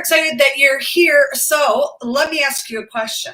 excited that you're here. So let me ask you a question.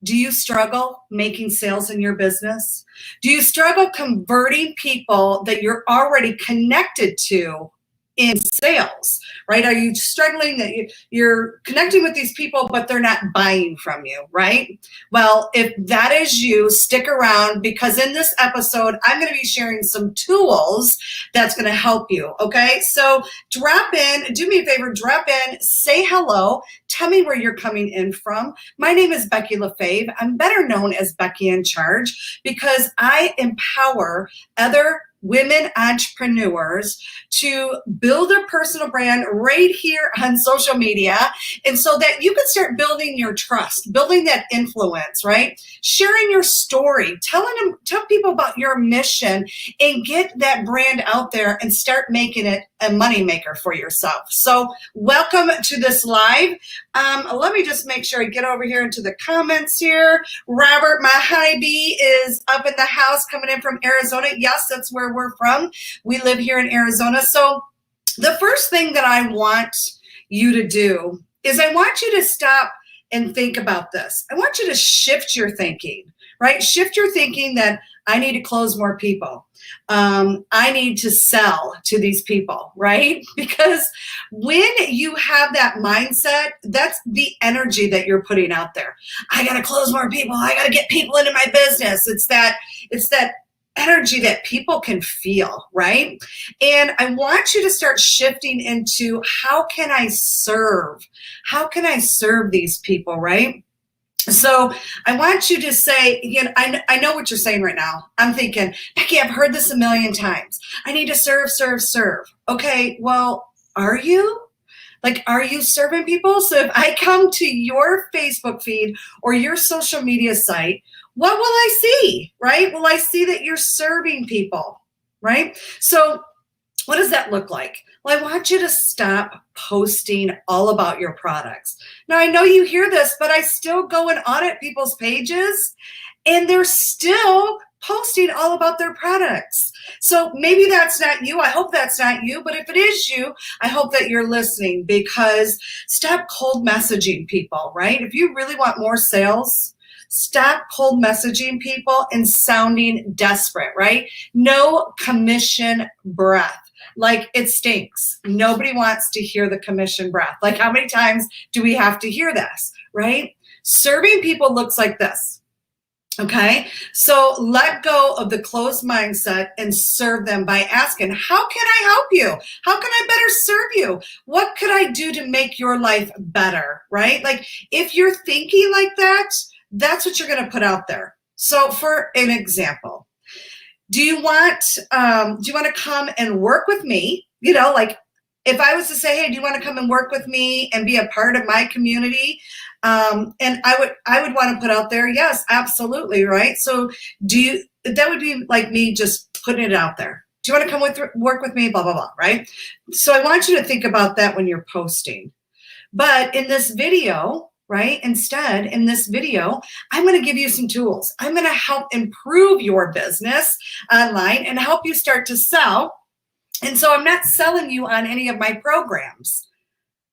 Do you struggle making sales in your business? Do you struggle converting people that you're already connected to in sales, right? Are you struggling that you're connecting with these people, but they're not buying from you, right? Well, if that is you, stick around, because in this episode, I'm going to be sharing some tools that's going to help you, okay? So drop in, do me a favor, drop in, say hello, tell me where you're coming in from. My name is Becky LaFave. I'm better known as Becky in Charge because I empower other women entrepreneurs to build a personal brand right here on social media, and so that you can start building your trust, building that influence, right? Sharing your story, tell people about your mission, and get that brand out there and start making it a moneymaker for yourself. So welcome to this live. Let me just make sure I get over here into the comments here. Robert Mahibi is up in the house, coming in from Arizona. Yes, that's where we're from. We live here in Arizona. So the first thing that I want you to do is I want you to stop and think about this. I want you to shift your thinking, right? Shift your thinking that I need to close more people. I need to sell to these people, right? Because when you have that mindset, that's the energy that you're putting out there. I got to close more people. I got to get people into my business. It's that energy that people can feel, right? And I want you to start shifting into how can I serve? How can I serve these people, right? So I want you to say, I know what you're saying right now. I'm thinking, Becky, I've heard this a million times. I need to serve, serve, serve. Okay, well, are you? Like, are you serving people? So if I come to your Facebook feed or your social media site, what will I see, right? Will I see that you're serving people, right? So what does that look like? Well, I want you to stop posting all about your products. Now, I know you hear this, but I still go and audit people's pages, and they're still posting all about their products. So maybe that's not you. I hope that's not you. But if it is you, I hope that you're listening, because stop cold messaging people, right? If you really want more sales, stop cold messaging people and sounding desperate, right? No commission breath. Like, it stinks. Nobody wants to hear the commission breath. Like, how many times do we have to hear this, right? Serving people looks like this, okay? So let go of the closed mindset and serve them by asking, how can I help you? How can I better serve you? What could I do to make your life better, right? Like, if you're thinking like that, that's what you're going to put out there. So for an example, do you want to come and work with me? Like, if I was to say, hey, do you want to come and work with me and be a part of my community? And I would want to put out there, yes, absolutely, right? So that would be like me just putting it out there. Do you want to come work with me? Blah, blah, blah, right? So I want you to think about that when you're posting. But in this video, right? Instead, in this video, I'm going to give you some tools. I'm going to help improve your business online and help you start to sell. And so I'm not selling you on any of my programs.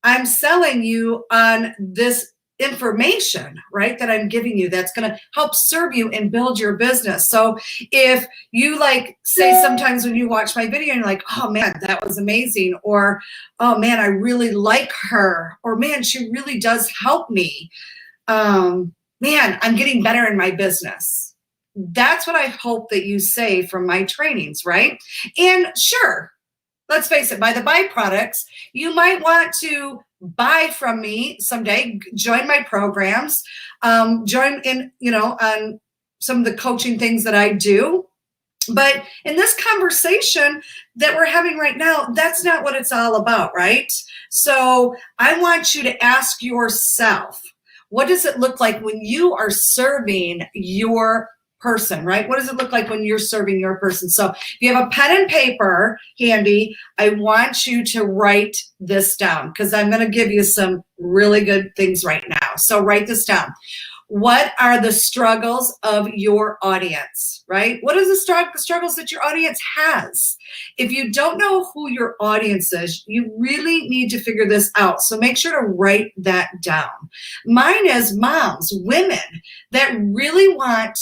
I'm selling you on this information, right, that I'm giving you that's going to help serve you and build your business. So if you say sometimes when you watch my video and you're like, oh man, that was amazing, or oh man, I really like her, or man, she really does help me. Man, I'm getting better in my business. That's what I hope that you say from my trainings, right? And sure, let's face it, by the byproducts, you might want to buy from me someday, join my programs, join in, on some of the coaching things that I do. But in this conversation that we're having right now, that's not what it's all about, right? So I want you to ask yourself, what does it look like when you are serving your person, right? What does it look like when you're serving your person? So if you have a pen and paper handy, I want you to write this down, because I'm going to give you some really good things right now. So write this down. What are the struggles of your audience, right? What are the struggles that your audience has? If you don't know who your audience is, you really need to figure this out. So make sure to write that down. Mine is moms, women that really want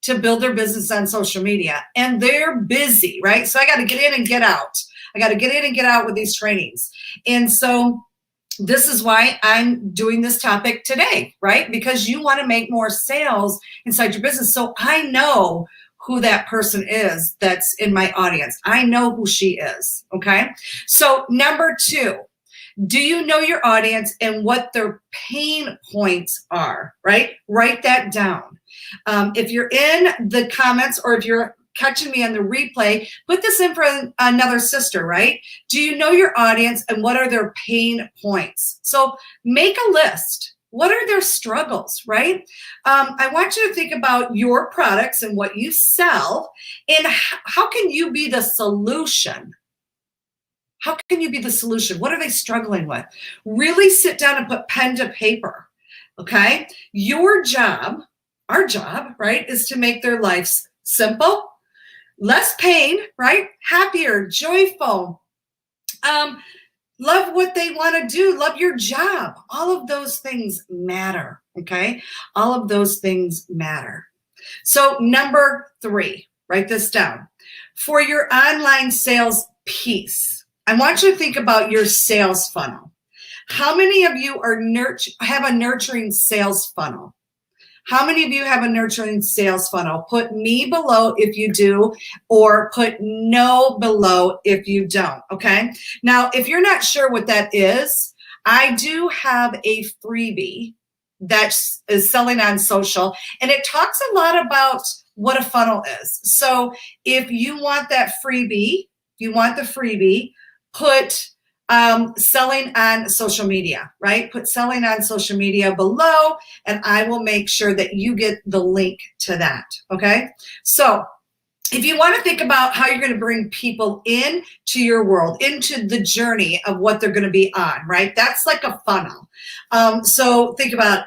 to build their business on social media, and they're busy, right? So I got to get in and get out. I got to get in and get out with these trainings. And so this is why I'm doing this topic today, right? Because you want to make more sales inside your business. So I know who that person is that's in my audience. I know who she is, okay? So number 2, do you know your audience and what their pain points are, right? Write that down. If you're in the comments or if you're catching me on the replay, put this in for another sister, right? Do you know your audience and what are their pain points? So make a list. What are their struggles, right? I want you to think about your products and what you sell and how can you be the solution? How can you be the solution? What are they struggling with? Really sit down and put pen to paper, okay? Your job, our job, right, is to make their lives simple, less pain, right? Happier, joyful, love what they want to do, love your job. All of those things matter, okay? All of those things matter. So number 3, write this down. For your online sales piece, I want you to think about your sales funnel. How many of you have a nurturing sales funnel? How many of you have a nurturing sales funnel? Put me below if you do, or put no below if you don't, okay? Now, if you're not sure what that is, I do have a freebie that is selling on social, and it talks a lot about what a funnel is. So if you want that freebie, put selling on social media, right? Put selling on social media below, and I will make sure that you get the link to that, okay? So if you want to think about how you're going to bring people into your world, into the journey of what they're going to be on, right? That's like a funnel. So think about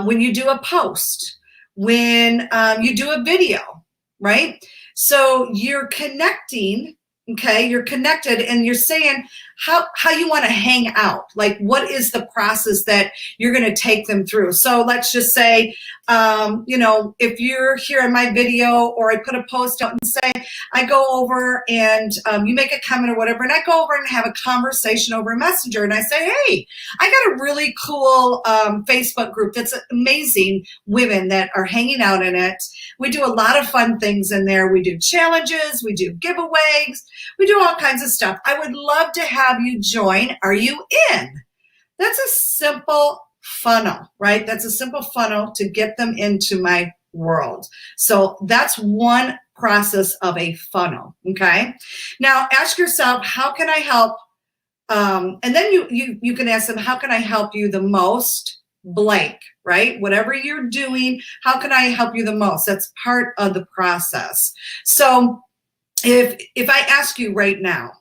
when you do a post, when you do a video, right? So you're connecting. Okay, you're connected and you're saying how you want to hang out. Like, what is the process that you're going to take them through? So let's just say, if you're here in my video or I put a post out and say, I go over and you make a comment or whatever, and I go over and have a conversation over Messenger and I say, hey, I got a really cool Facebook group that's amazing women that are hanging out in it. We do a lot of fun things in there. We do challenges, we do giveaways, we do all kinds of stuff. I would love to have you join. Are you in? That's a simple funnel, right? That's a simple funnel to get them into my world. So that's one process of a funnel, okay? Now ask yourself, how can I help? And then you can ask them, how can I help you the most? Blank, right? Whatever you're doing, how can I help you the most? That's part of the process. So if I ask you right now,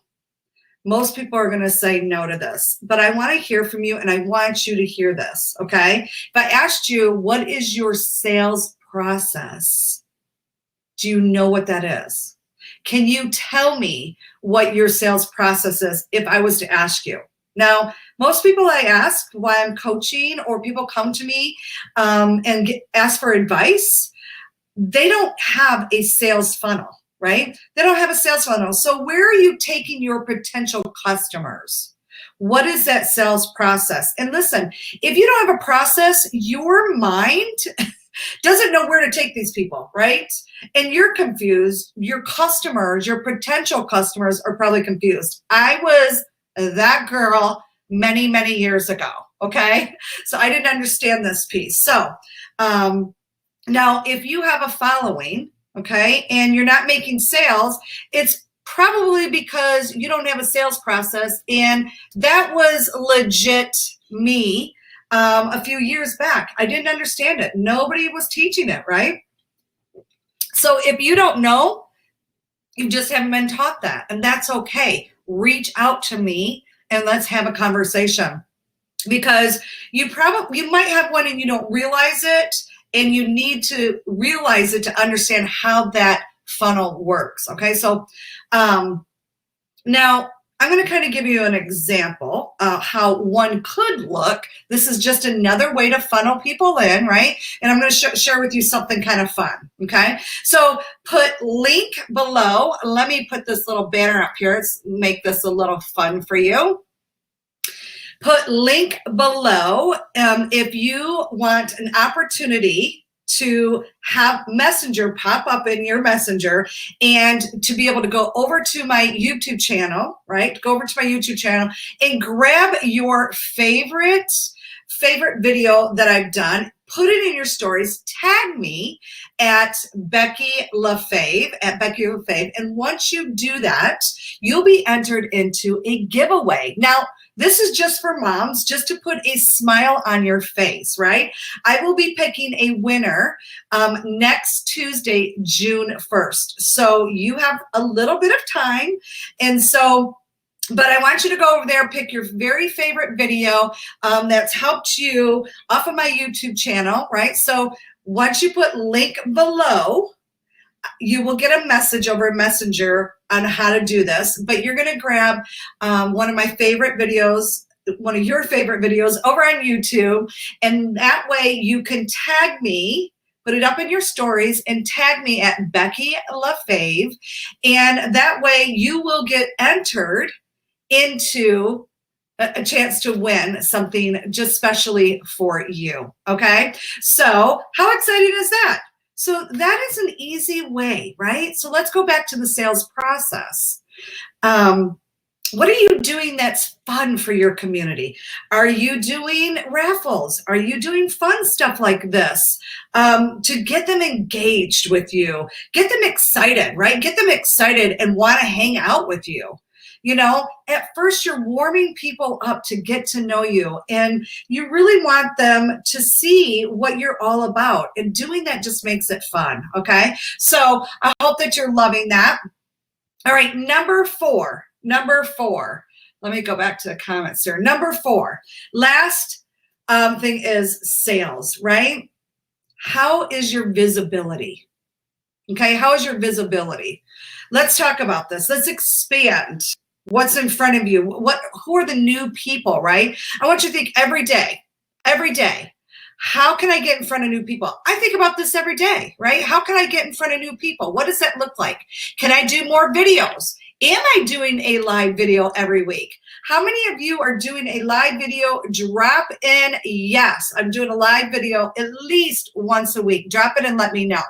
most people are going to say no to this, but I want to hear from you and I want you to hear this, okay? If I asked you, what is your sales process? Do you know what that is? Can you tell me what your sales process is if I was to ask you? Now, most people I ask while I'm coaching or people come to me and ask for advice, they don't have a sales funnel, right? They don't have a sales funnel. So where are you taking your potential customers? What is that sales process? And listen, if you don't have a process, your mind doesn't know where to take these people, right? And you're confused. Your customers, your potential customers are probably confused. I was that girl many, many years ago, okay? So I didn't understand this piece. So now if you have a following, okay, and you're not making sales, it's probably because you don't have a sales process, and that was legit me a few years back. I didn't understand it. Nobody was teaching it, right? So if you don't know, you just haven't been taught that, and that's okay. Reach out to me and let's have a conversation, because you might have one and you don't realize it, and you need to realize it to understand how that funnel works. Okay, so now I'm going to kind of give you an example of how one could look. This is just another way to funnel people in, right? And I'm going to share with you something kind of fun, okay? So put link below. Let me put this little banner up here. Let's make this a little fun for you. Put link below if you want an opportunity to have Messenger pop up in your Messenger and to be able to go over to my YouTube channel, right? Go over to my YouTube channel and grab your favorite video that I've done, put it in your stories, tag me at Becky LaFave, and once you do that, you'll be entered into a giveaway. Now, this is just for moms, just to put a smile on your face, right? I will be picking a winner next Tuesday, June 1st. So you have a little bit of time. And so, but I want you to go over there, pick your very favorite video that's helped you off of my YouTube channel, right? So once you put link below, you will get a message over Messenger on how to do this, but you're going to grab one of my favorite videos, one of your favorite videos over on YouTube, and that way you can tag me, put it up in your stories, and tag me at Becky LaFave, and that way you will get entered into a chance to win something just specially for you, okay? So how exciting is that? So that is an easy way, right? So let's go back to the sales process. What are you doing that's fun for your community? Are you doing raffles? Are you doing fun stuff like this to get them engaged with you? Get them excited, right? Get them excited and want to hang out with you. You know, at first you're warming people up to get to know you, and you really want them to see what you're all about, and doing that just makes it fun, okay? So I hope that you're loving that. All right, number four. Let me go back to the comments here. Number 4, last thing is sales, right? How is your visibility? Okay, how is your visibility? Let's talk about this. Let's expand what's in front of you. Who are the new people, right? I want you to think every day, how can I get in front of new people? I think about this every day, right? How can I get in front of new people? What does that look like? Can I do more videos? Am I doing a live video every week? How many of you are doing a live video? Drop in yes. I'm doing a live video at least once a week. Drop it and let me know,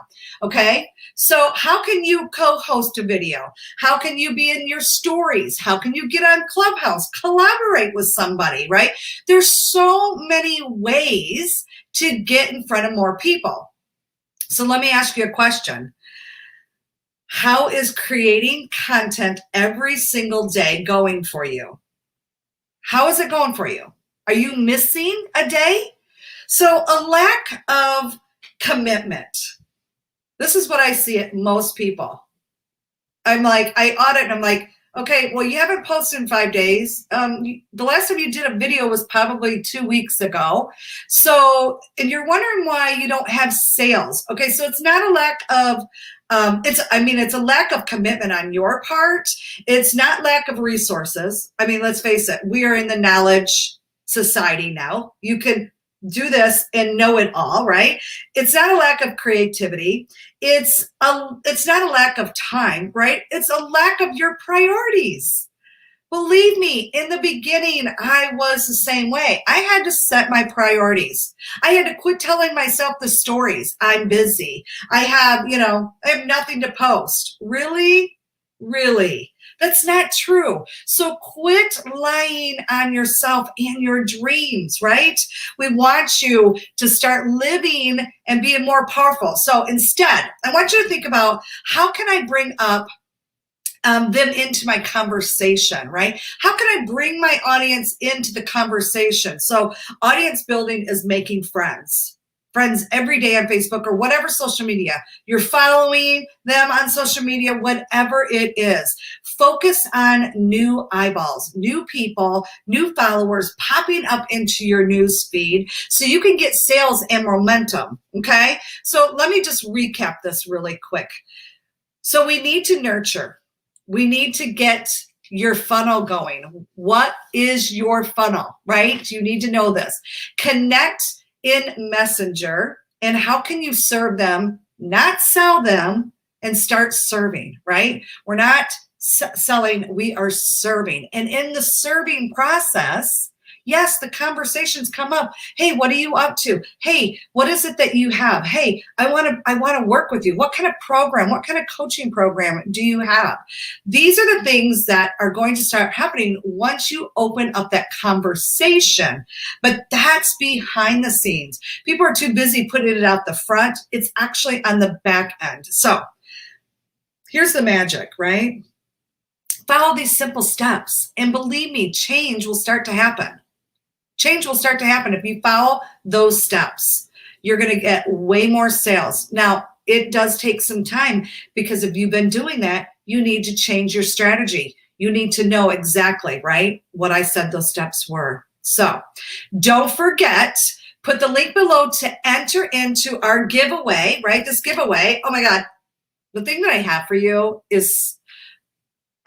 okay? So how can you co-host a video? How can you be in your stories? How can you get on Clubhouse? Collaborate with somebody, right? There's so many ways to get in front of more people. So let me ask you a question. How is creating content every single day going for you? How is it going for you? Are you missing a day? So a lack of commitment. This is what I see at most people. I'm like, I audit and I'm like, okay, well, you haven't posted in 5 days. The last time you did a video was probably 2 weeks ago. So, and you're wondering why you don't have sales. Okay, so it's not a lack of it's a lack of commitment on your part. It's not lack of resources. I mean, let's face it, we are in the knowledge society now. You can do this and know it all, right? It's not a lack of creativity. It's not a lack of time, right? It's a lack of your priorities. Believe me, in the beginning, I was the same way. I had to set my priorities. I had to quit telling myself the stories. I'm busy. I have nothing to post. Really? Really? That's not true. So quit lying on yourself and your dreams, right? We want you to start living and being more powerful. So instead, I want you to think about, how can I bring up them into my conversation, right? How can I bring my audience into the conversation? So audience building is making friends. friends every day on Facebook or whatever social media. You're following them on social media, whatever it is. Focus on new eyeballs, new people, new followers popping up into your news feed so you can get sales and momentum, okay? So let me just recap this really quick. So we need to nurture. We need to get your funnel going. What is your funnel, right? You need to know this. Connect in Messenger, and how can you serve them, not sell them, and start serving, right? We're not selling, we are serving. And in the serving process, yes, the conversations come up. Hey, what are you up to? Hey, what is it that you have? Hey, I want to work with you. What kind of program, what kind of coaching program do you have? These are the things that are going to start happening once you open up that conversation. But that's behind the scenes. People are too busy putting it out the front. It's actually on the back end. So here's the magic, right? Follow these simple steps, and believe me, change will start to happen. Change will start to happen if you follow those steps. You're going to get way more sales. Now, it does take some time, because if you've been doing that, you need to change your strategy. You need to know exactly, right, what I said those steps were. So don't forget, put the link below to enter into our giveaway, right? This giveaway. Oh my God. The thing that I have for you is,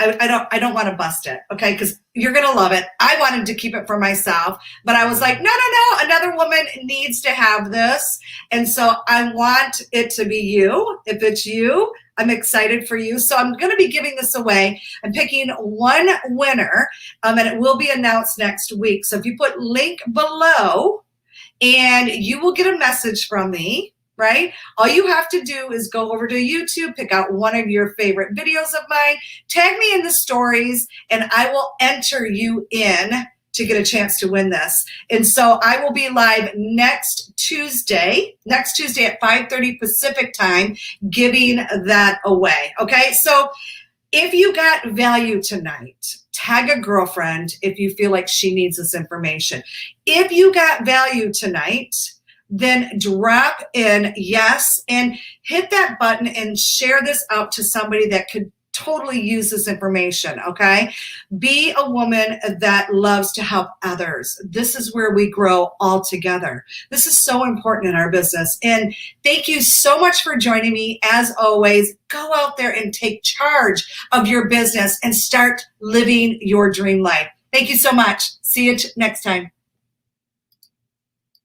I don't want to bust it, okay? Because you're going to love it. I wanted to keep it for myself, but I was like, no, another woman needs to have this. And so I want it to be you. If it's you, I'm excited for you. So I'm going to be giving this away. I'm picking one winner, and it will be announced next week. So if you put link below, and you will get a message from me, right? All you have to do is go over to YouTube, pick out one of your favorite videos of mine, tag me in the stories, and I will enter you in to get a chance to win this. And so I will be live next Tuesday at 5:30 Pacific time, giving that away, okay? So if you got value tonight, tag a girlfriend if you feel like she needs this information. If you got value tonight, then drop in yes and hit that button and share this out to somebody that could totally use this information, okay? Be a woman that loves to help others. This is where we grow all together. This is so important in our business. And thank you so much for joining me. As always, go out there and take charge of your business and start living your dream life. Thank you so much. See you next time.